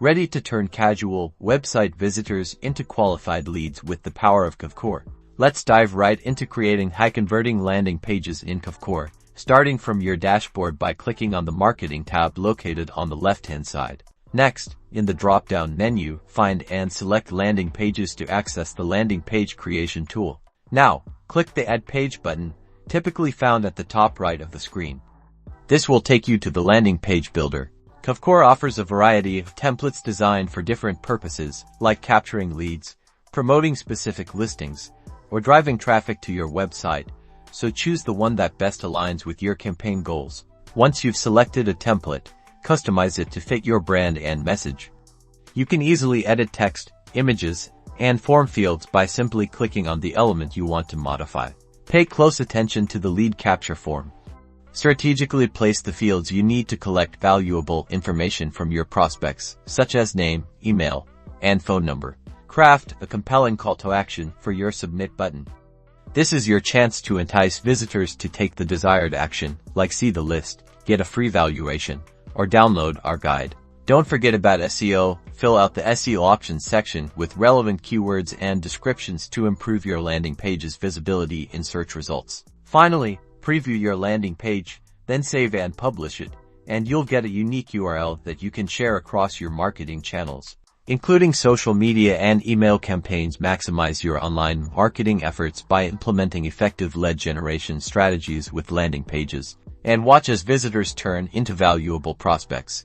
Ready to turn casual website visitors into qualified leads with the power of Kvcore. Let's dive right into creating high-converting landing pages in Kvcore, starting from your dashboard by clicking on the Marketing tab located on the left-hand side. Next, in the drop-down menu, find and select Landing Pages to access the landing page creation tool. Now, click the Add Page button, typically found at the top right of the screen. This will take you to the landing page builder. Kvcore offers a variety of templates designed for different purposes, like capturing leads, promoting specific listings, or driving traffic to your website, so choose the one that best aligns with your campaign goals. Once you've selected a template, customize it to fit your brand and message. You can easily edit text, images, and form fields by simply clicking on the element you want to modify. Pay close attention to the lead capture form. Strategically place the fields you need to collect valuable information from your prospects, such as name, email, and phone number. Craft a compelling call to action for your submit button. This is your chance to entice visitors to take the desired action, like see the list, get a free valuation, or download our guide. Don't forget about SEO. Fill out the SEO Options section with relevant keywords and descriptions to improve your landing page's visibility in search results. Finally, preview your landing page, then save and publish it, and you'll get a unique URL that you can share across your marketing channels, including social media and email campaigns. Maximize your online marketing efforts by implementing effective lead generation strategies with landing pages, and watch as visitors turn into valuable prospects.